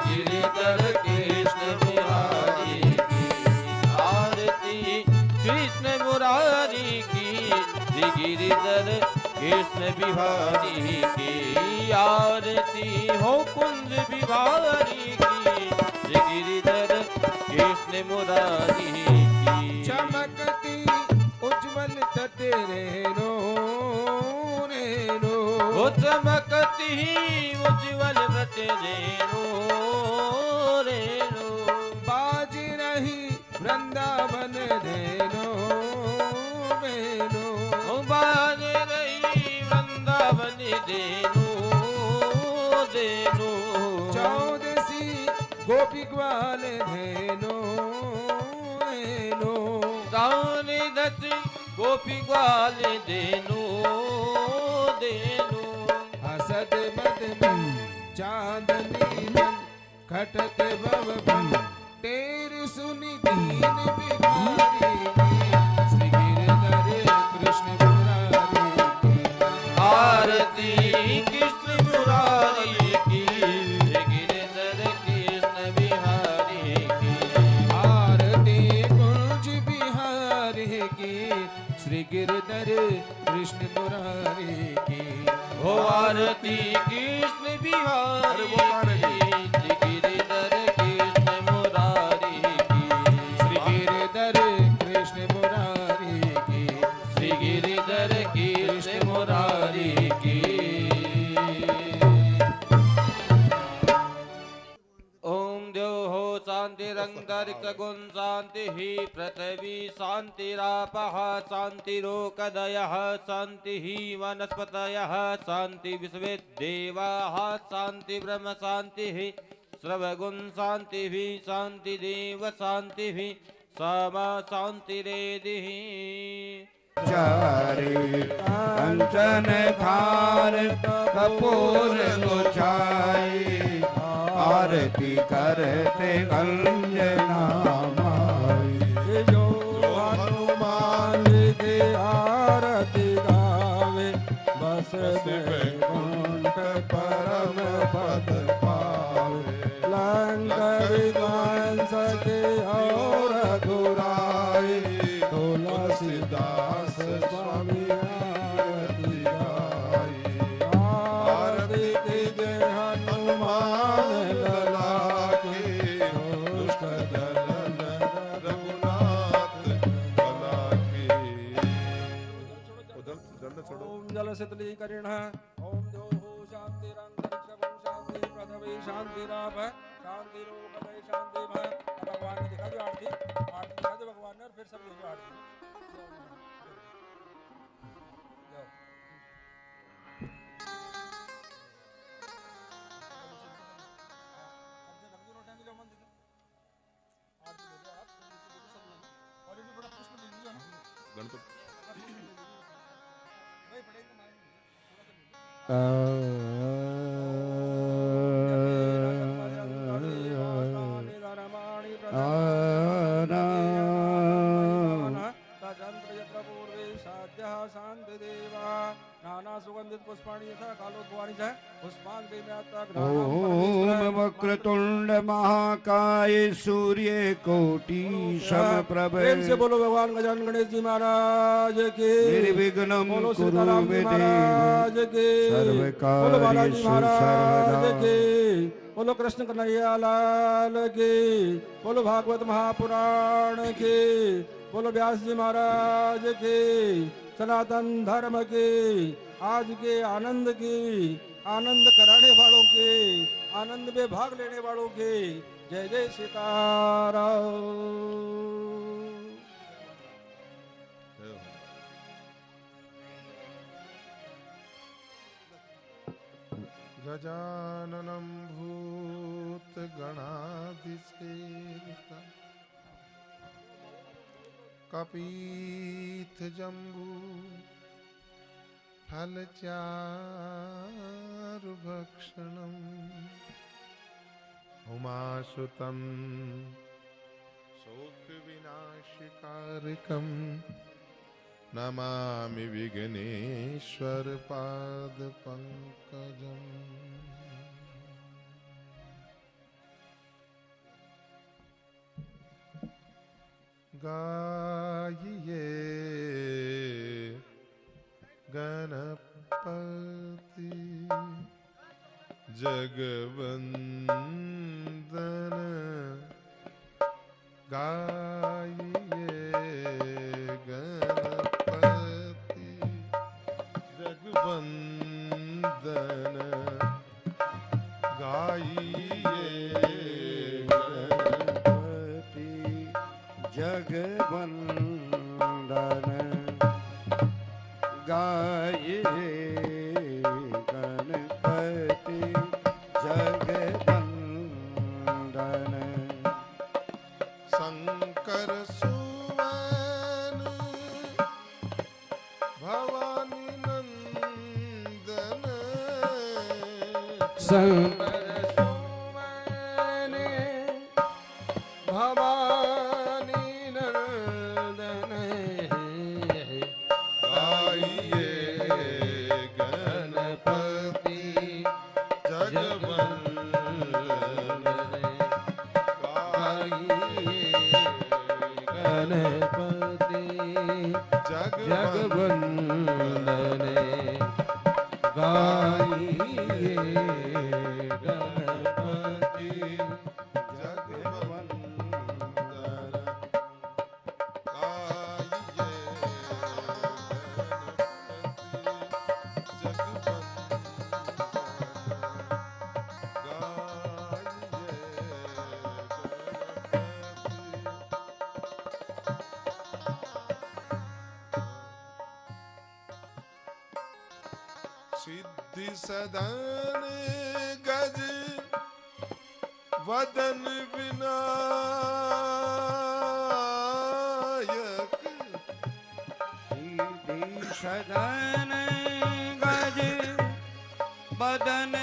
गिरिधर कृष्ण बिहारी की आरती कृष्ण मुरारी की गिरिधर कृष्ण बिहारी की आरती हो कुंज बिहारी की गिरिधर कृष्ण मुरारी की चमकती उज्जवल तेरे रो वो चमकती उज्जवल तेरे रो बाज रही वृंदावन रेनो मेनो ओ बाज रही वृंदावन देनो चौदसी गोपी ग्वाल धेनो दाने दस गोपी ग्वाल देनो हसद मद मन चांदनी मन खटक भव बन तेरी सुनी दीन बिहारी श्री गिरधर कृष्ण मुरारी की आरती कृष्ण मुरारी की गिरधर कृष्ण बिहारी की आरती कुंज बिहारी की श्री गिरधर कृष्ण मुरारी की हो आरती कृष्ण बिहारी की गिरधर कृष्ण मुरारी की श्री गिरधर कृष्ण मुरारी की श्री गिरधर कृष्ण मुरारी की ओम देव हो शांतिरंतरिक्ष गुण शांति ही पृथ्वी शांतिरापः शांतिरोकदयः शांति ही वनस्पतयः शांति विश्वे देवाः शांति ब्रह्म शांति ही सर्वगुण शांति भी शांति देव शांति भी समा शांति रेदिः चारे कंचन थार कपूर गुछाई आरती करते अंजना माई जो हनुमान की आरती गावे बस बैकुंठ परम पद पावे लंका विध्वंस के और दुराई तुलसीदास स्वामी आरती गाई आरती कीजे हनुमान लला की दुष्ट दलन रघुनाथ भला की उधर दंड छोड़ो ओम जल शीतलीकरण ओम जो शांतिरंतरिक्षं शांति पृथ्वी शांतिराप शांति रोगदय शांति भय भगवान ने दिखा दिया आरती दिखा दे भगवान ने और फिर सब लोग आरती जाओ ओम वक्रतुंड महाकाय सूर्य कोटि समप्रभ प्रेम से बोलो भगवान गजानन गणेश जी महाराज के निर्विघ्नं बोलो कुरु सीताराम जी मे महाराज देव के बोलो बालाजी सर्वकार्येषु महाराज सर्वदा के बोलो कृष्ण कन्हैया लाल के बोलो भागवत महापुराण के बोलो व्यास जी महाराज के सनातन धर्म के आज के आनंद की आनंद कराने वालों के आनंद में भाग लेने वालों के जय जय सीताराम। गजाननं भूतगणाधिसेवितं कपीथजम्बू फलचारुभक्षणम् उमासुतं शोकविनाशकारकं नमामि विघ्नेश्वरपादपङ्कजम्। गाइए गणपति जगवंदन, गाइए गणपति जगवंदन, गाइए गणपति जगवंदन, गाइए गणपति जगवंदन। शंकर सुवन भवानी नंदन, शंकर सुवन भवानी नंदन, गाइए गणपति जगवंदन, गणपति जगवंदन, गाइए गणपति सिद्धि सदन गज वदन विनायक, सीधी सदन गज बदन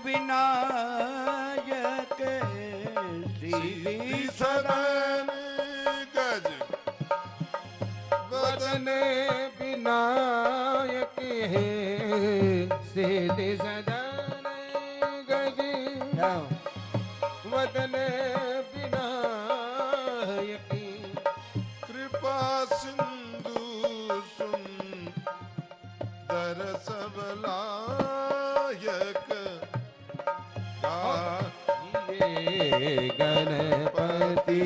विनायक, सीधी सदन गज वदन विनायक है, सीधे सदन गज वदन विनायक, कृपा सिंधु सुंदर सबलायक, गाइए गणपति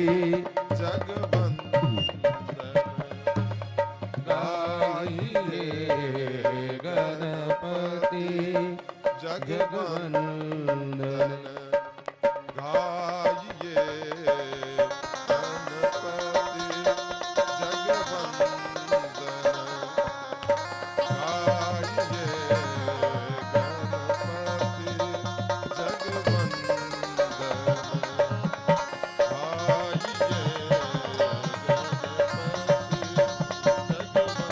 जगवंदन, गाइए गणपति जगवंदन, गाइए गणपति जगवंदन, गाइए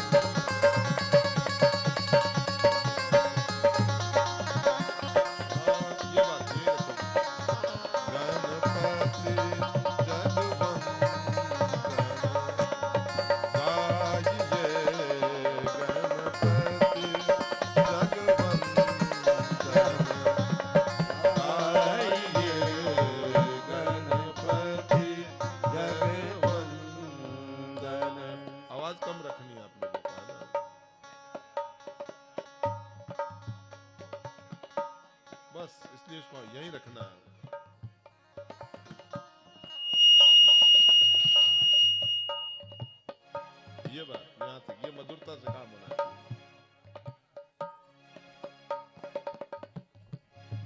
गणपति यहीं रखना। ये बात यहाँ तक, ये मधुरता से काम होना चाहिए।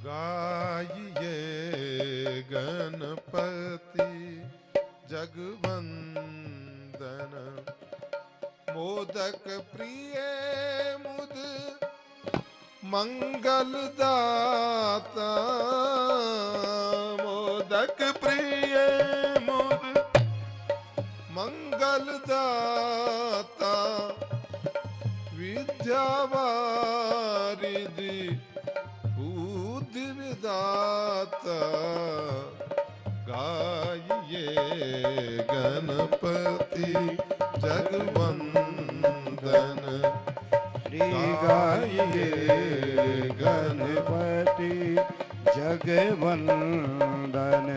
गाइए गणपति जगवंदन, मोदक प्रिय मुद मंगल दाता, मोदक प्रिय मुद मंगल दाता, विद्या वारिधि बुद्धि विदाता, गाइए गणपति जगवंदन श्री गाइए गणपति जगवंदन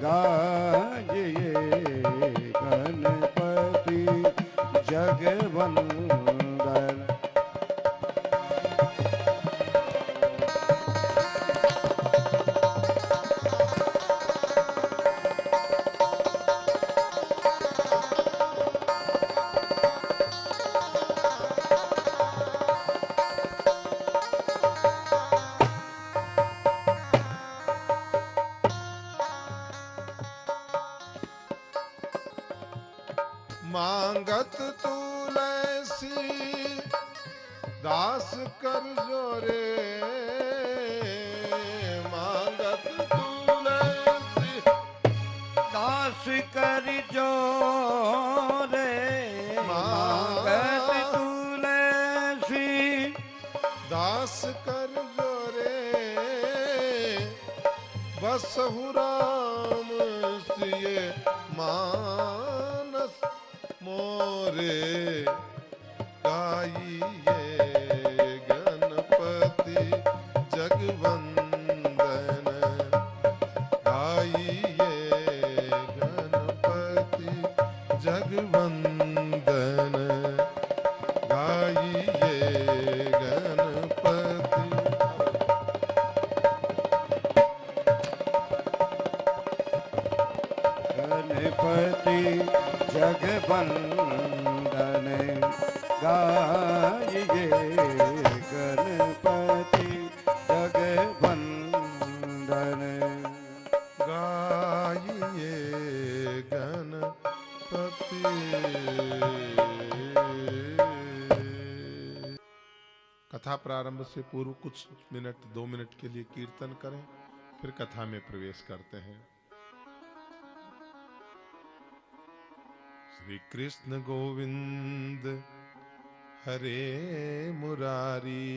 गाइए गणपति जगवंदन। मांगत तुलसी दास कर जोरे मांगत तुलसी दास कर जोरे मांगत तुलसी दास कर जोरे बसहु राम सिए मानस मोरे गाइए गणपति जगवंदन गाइए गणपति जगवंदन गाइए गणपति। गणपति जगवंदन गाइए गणपति जगवंदन गाइए गणपति। कथा प्रारंभ से पूर्व कुछ मिनट 2 मिनट के लिए कीर्तन करें, फिर कथा में प्रवेश करते हैं। श्री कृष्ण गोविंद हरे मुरारी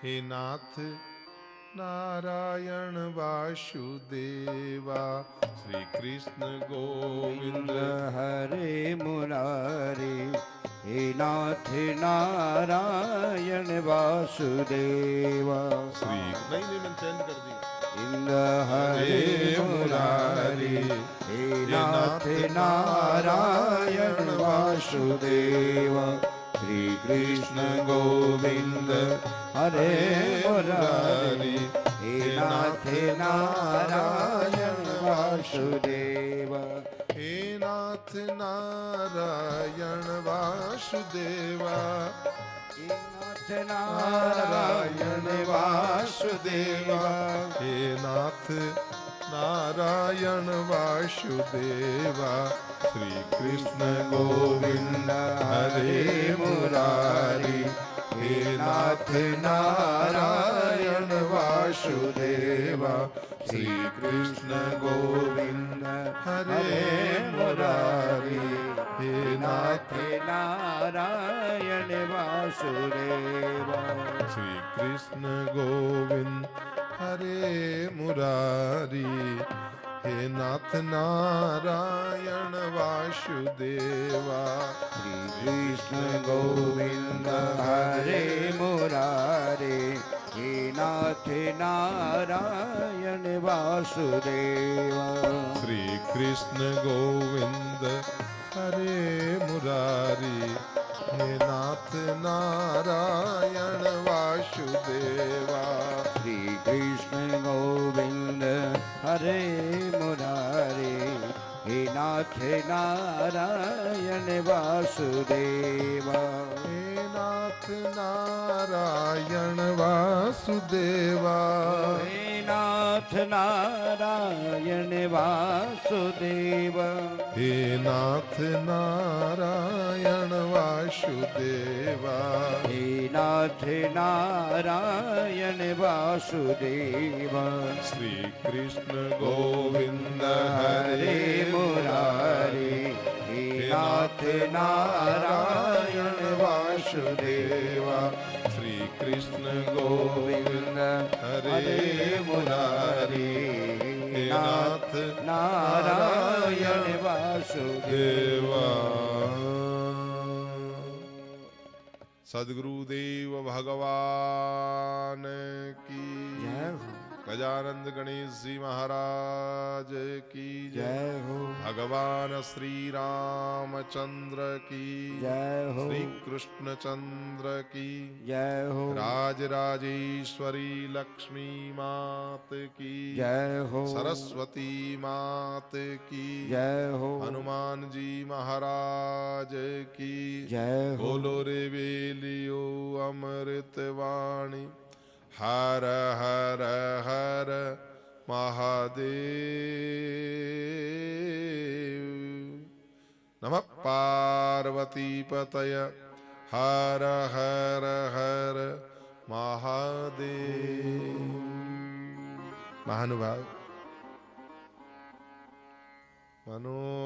हे नाथ नारायण वासुदेवा। श्री कृष्ण गोविंद हरे मुरारी हे नाथ नारायण वासुदेवा। श्री नहीं मैंने चेंज कर दी। इंद हरे मुरारी हे नाथ नारायण वासुदेवा। श्री कृष्ण गोविंद हरे मुरारी हे नाथ नारायण वासुदेवा। हे नाथ नारायण वासुदेवा। हे नाथ नारायण वासुदेवा। हे नाथ नारायण वासुदेवा। श्री कृष्ण गोविंद हरे मुरारी हे नाथ नारायण वासुदेवा। श्री कृष्ण गोविंद हरे मुरारी हे नाथ नारायण वासुदेवा। श्री कृष्ण गोविंद हरे मुरारी हे नाथ नारायण वासुदेवा। श्री कृष्ण गोविंद हरे मुरारी हे नाथ नारायण वासुदेवा। श्री कृष्ण गोविंद हरे मुरारी हे नाथ नारायण वासुदेवा। श्री कृष्ण गोविंद हरे मुरारी हे नाथ नारायण वासुदेवा। हे नाथ नारायण वासुदेवा। हे नाथ नारायण वासुदेवा। हे नाथ नारायण वासुदेवा। हे नाथ नारायण वासुदेवा। श्री कृष्ण गोविंद हरे मुरारी हे नाथ नारायण वासुदेवा। श्री कृष्ण गोविंद हरे मुरारी नाथ नारायण वासुदेवा। सद्गुरुदेव भगवान की जय हो, गजानंद गणेश जी महाराज की जय हो, भगवान श्री रामचंद्र की जय हो, श्री कृष्ण चंद्र की जय हो, राज राजेश्वरी लक्ष्मी मात की जय हो, सरस्वती मात की जय हो, हनुमान जी महाराज की जय हो। बोलो रे बेलियो अमृत वाणी। हर हर हर महादेव। नमः पार्वती पतय हर हर हर महादेव। महानुभाव मनोजवम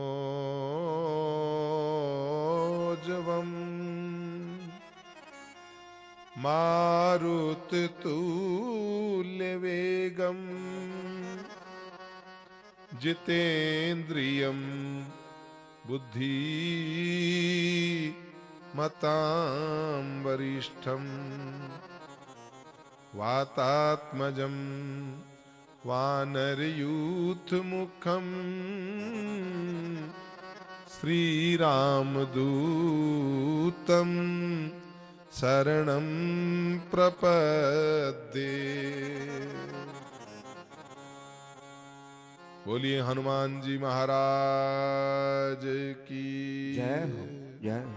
मारुततुल्यवेगं जितेन्द्रियं बुद्धिमतां वरिष्ठं वातात्मजं वानरयूथमुखं श्रीरामदूतं शरणं प्रपद्ये। बोलिए हनुमान जी महाराज की जय हो, जय हो।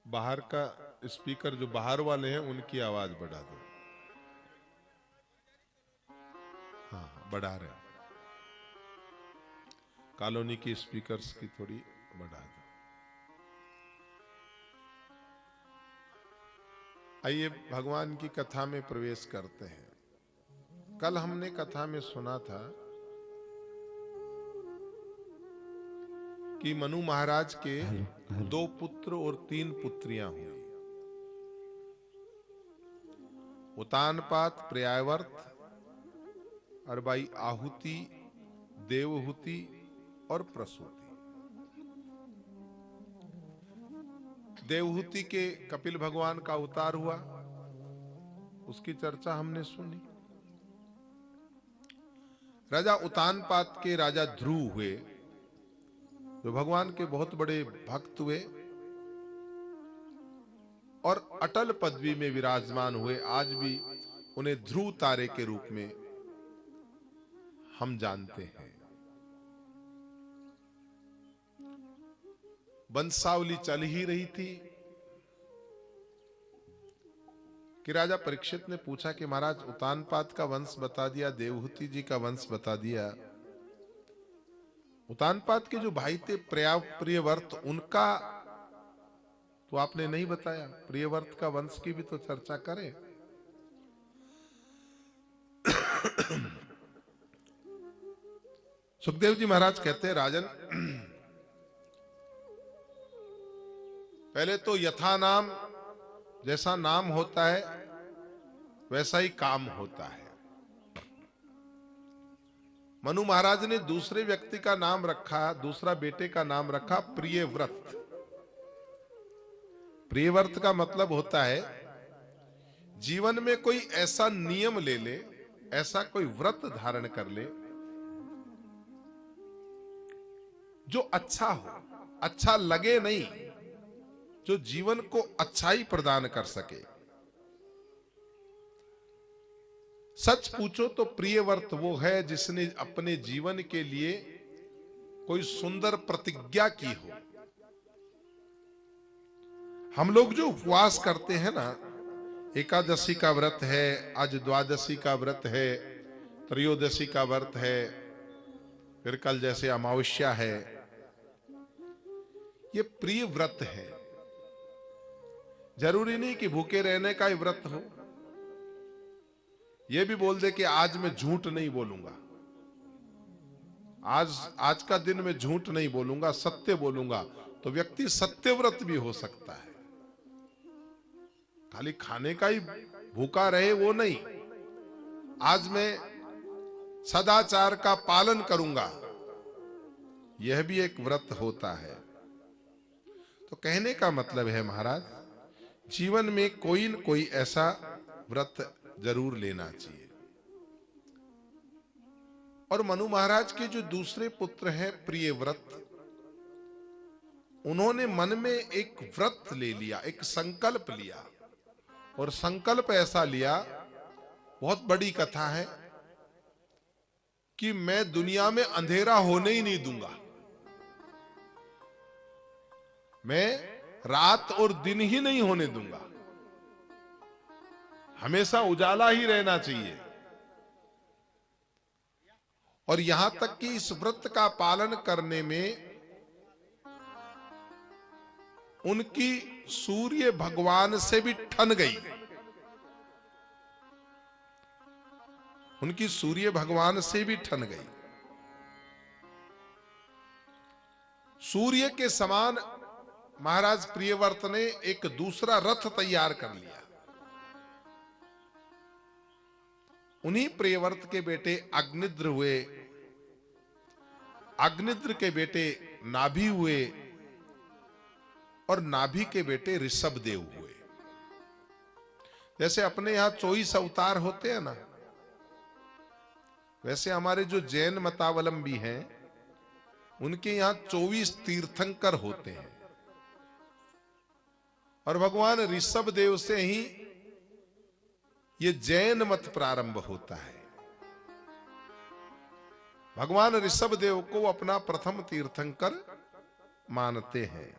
बाहर का स्पीकर जो बाहर वाले हैं उनकी आवाज बढ़ा दो। हाँ बढ़ा रहे हैं। कॉलोनी की स्पीकर्स की थोड़ी बढ़ा दो। आइए भगवान की कथा में प्रवेश करते हैं। कल हमने कथा में सुना था कि मनु महाराज के 2 पुत्र और 3 पुत्रियां हुई। उतानपात, पर्यायवर्त और भाई आहुति, देवहूति और प्रसूति। देवहूति के कपिल भगवान का अवतार हुआ, उसकी चर्चा हमने सुनी। राजा उतानपात के राजा ध्रुव हुए, जो भगवान के बहुत बड़े भक्त हुए और अटल पदवी में विराजमान हुए। आज भी उन्हें ध्रुव तारे के रूप में हम जानते हैं। वंशावली चल ही रही थी कि राजा परीक्षित ने पूछा कि महाराज उतानपात का वंश बता दिया, देवहूति जी का वंश बता दिया, उतानपात के जो भाई थे प्रियव्रत, उनका तो आपने नहीं बताया। प्रियव्रत का वंश की भी तो चर्चा करें। सुखदेव जी महाराज कहते हैं, राजन पहले तो यथा नाम, जैसा नाम होता है वैसा ही काम होता है। मनु महाराज ने दूसरे व्यक्ति का नाम रखा, दूसरा बेटे का नाम रखा प्रियव्रत। प्रियव्रत का मतलब होता है जीवन में कोई ऐसा नियम ले ले, ऐसा कोई व्रत धारण कर ले जो अच्छा हो, अच्छा लगे नहीं, जो जीवन को अच्छाई प्रदान कर सके। सच पूछो तो प्रियव्रत वो है जिसने अपने जीवन के लिए कोई सुंदर प्रतिज्ञा की हो। हम लोग जो उपवास करते हैं ना, एकादशी का व्रत है, आज द्वादशी का व्रत है, त्रयोदशी का व्रत है, फिर कल जैसे अमावस्या है, ये प्रिय व्रत है। जरूरी नहीं कि भूखे रहने का ही व्रत हो। ये भी बोल दे कि आज मैं झूठ नहीं बोलूंगा, आज का दिन मैं झूठ नहीं बोलूंगा, सत्य बोलूंगा, तो व्यक्ति सत्यव्रत भी हो सकता है। खाली खाने का ही भूखा रहे वो नहीं, आज मैं सदाचार का पालन करूंगा, यह भी एक व्रत होता है। तो कहने का मतलब है महाराज, जीवन में कोई न कोई ऐसा व्रत जरूर लेना चाहिए। और मनु महाराज के जो दूसरे पुत्र हैं प्रियव्रत, उन्होंने मन में एक व्रत ले लिया, एक संकल्प लिया, और संकल्प ऐसा लिया, बहुत बड़ी कथा है, कि मैं दुनिया में अंधेरा होने ही नहीं दूंगा, मैं रात और दिन ही नहीं होने दूंगा, हमेशा उजाला ही रहना चाहिए। और यहां तक कि इस व्रत का पालन करने में उनकी सूर्य भगवान से भी ठन गई, उनकी सूर्य भगवान से भी ठन गई। सूर्य के समान महाराज प्रियव्रत ने एक दूसरा रथ तैयार कर लिया। उन्हीं प्रियव्रत के बेटे अग्निद्र हुए, अग्निद्र के बेटे नाभि हुए, और नाभि के बेटे ऋषभदेव हुए। जैसे अपने यहां 24 अवतार होते हैं ना, वैसे हमारे जो जैन मतावलंबी हैं, उनके यहां 24 तीर्थंकर होते हैं। और भगवान ऋषभदेव से ही ये जैन मत प्रारंभ होता है। भगवान ऋषभदेव को अपना प्रथम तीर्थंकर मानते हैं।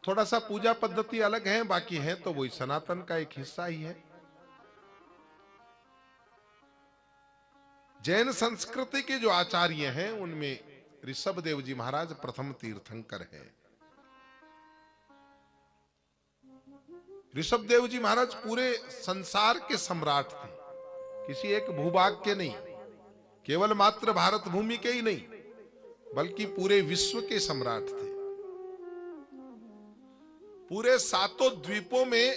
थोड़ा सा पूजा पद्धति अलग है, बाकी है तो वही सनातन का एक हिस्सा ही है। जैन संस्कृति के जो आचार्य हैं, उनमें ऋषभदेव जी महाराज प्रथम तीर्थंकर हैं। ऋषभदेव जी महाराज पूरे संसार के सम्राट थे, किसी एक भूभाग के नहीं, केवल मात्र भारत भूमि के ही नहीं, बल्कि पूरे विश्व के सम्राट थे। पूरे 7 द्वीपों में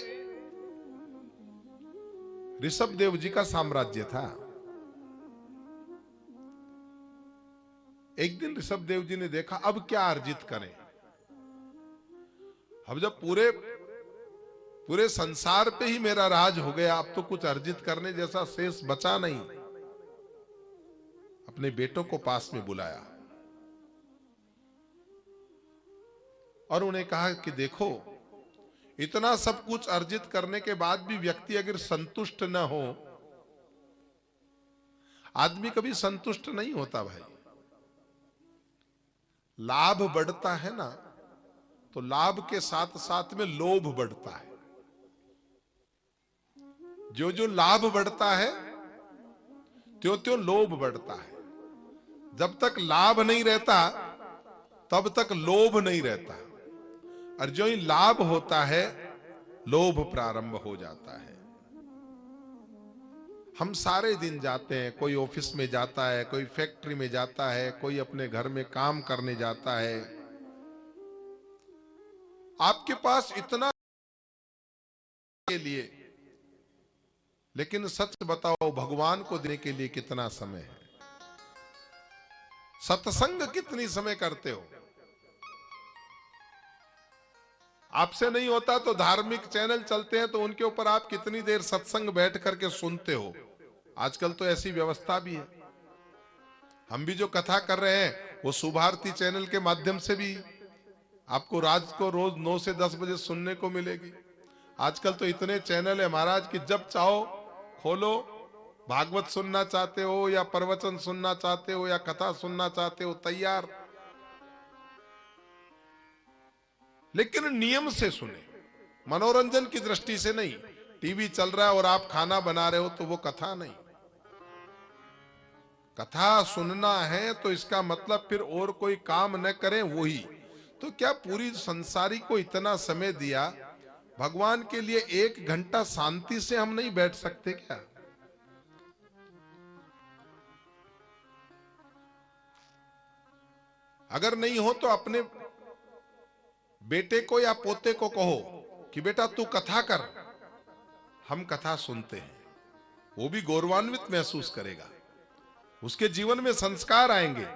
ऋषभदेव जी का साम्राज्य था। एक दिन ऋषभदेव जी ने देखा, अब क्या अर्जित करें, अब जब पूरे संसार पे ही मेरा राज हो गया, अब तो कुछ अर्जित करने जैसा शेष बचा नहीं। अपने बेटों को पास में बुलाया और उन्हें कहा कि देखो, इतना सब कुछ अर्जित करने के बाद भी व्यक्ति अगर संतुष्ट न हो, आदमी कभी संतुष्ट नहीं होता भाई। लाभ बढ़ता है ना, तो लाभ के साथ साथ में लोभ बढ़ता है। जो जो लाभ बढ़ता है, त्यों त्यों लोभ बढ़ता है। जब तक लाभ नहीं रहता, तब तक लोभ नहीं रहता, और जो ही लाभ होता है, लोभ प्रारंभ हो जाता है। हम सारे दिन जाते हैं, कोई ऑफिस में जाता है, कोई फैक्ट्री में जाता है, कोई अपने घर में काम करने जाता है। आपके पास इतना के लिए, लेकिन सच बताओ, भगवान को देने के लिए कितना समय है? सत्संग कितनी समय करते हो? आपसे नहीं होता तो धार्मिक चैनल चलते हैं, तो उनके ऊपर आप कितनी देर सत्संग बैठ करके सुनते हो? आजकल तो ऐसी व्यवस्था भी है। हम भी जो कथा कर रहे हैं, वो सुभारती चैनल के माध्यम से भी आपको रात को रोज 9 से 10 बजे सुनने को मिलेगी। आजकल तो इतने चैनल है महाराज कि जब चाहो खोलो, भागवत सुनना चाहते हो या प्रवचन सुनना चाहते हो या कथा सुनना चाहते हो, तैयार। लेकिन नियम से सुने, मनोरंजन की दृष्टि से नहीं। टीवी चल रहा है और आप खाना बना रहे हो तो वो कथा नहीं। कथा सुनना है तो इसका मतलब फिर और कोई काम न करें, वही तो। क्या पूरी संसारी को इतना समय दिया, भगवान के लिए 1 घंटा शांति से हम नहीं बैठ सकते क्या? अगर नहीं हो तो अपने बेटे को या पोते को कहो कि बेटा तू कथा कर, हम कथा सुनते हैं, वो भी गौरवान्वित महसूस करेगा, उसके जीवन में संस्कार आएंगे।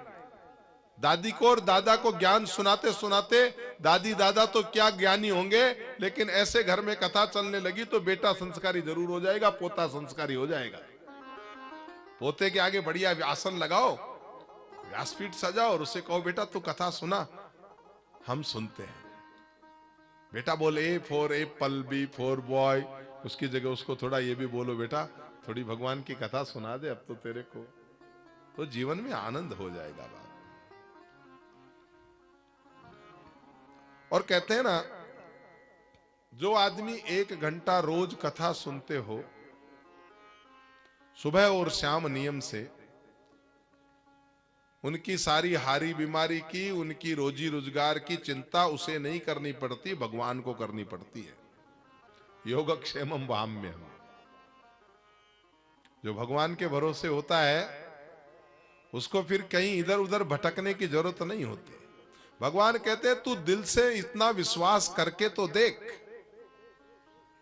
दादी को और दादा को ज्ञान सुनाते सुनाते दादी दादा तो क्या ज्ञानी होंगे, लेकिन ऐसे घर में कथा चलने लगी तो बेटा संस्कारी जरूर हो जाएगा, पोता संस्कारी हो जाएगा। पोते के आगे बढ़िया आसन लगाओ, व्यासपीठ सजाओ और उसे कहो बेटा तू कथा सुना, हम सुनते हैं। बेटा बोले A for apple, B for boy, उसकी जगह उसको थोड़ा ये भी बोलो बेटा थोड़ी भगवान की कथा सुना दे अब तो तेरे को, तो जीवन में आनंद हो जाएगा बात। और कहते हैं ना, जो आदमी 1 घंटा रोज कथा सुनते हो सुबह और शाम नियम से, उनकी सारी हारी बीमारी की, उनकी रोजी रोजगार की चिंता उसे नहीं करनी पड़ती, भगवान को करनी पड़ती है। योगक्षेमम वाम्यहम्। जो भगवान के भरोसे होता है उसको फिर कहीं इधर उधर भटकने की जरूरत नहीं होती। भगवान कहते हैं तू दिल से इतना विश्वास करके तो देख,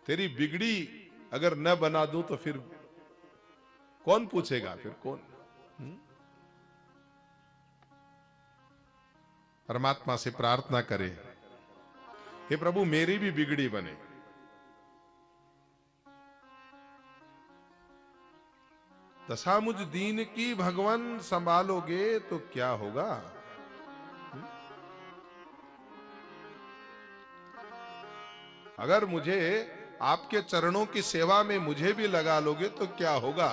तेरी बिगड़ी अगर न बना दूं तो फिर कौन पूछेगा, फिर कौन। परमात्मा से प्रार्थना करे, हे प्रभु मेरी भी बिगड़ी बने। दशा मुझ दीन की भगवान संभालोगे तो क्या होगा। अगर मुझे आपके चरणों की सेवा में मुझे भी लगा लोगे तो क्या होगा।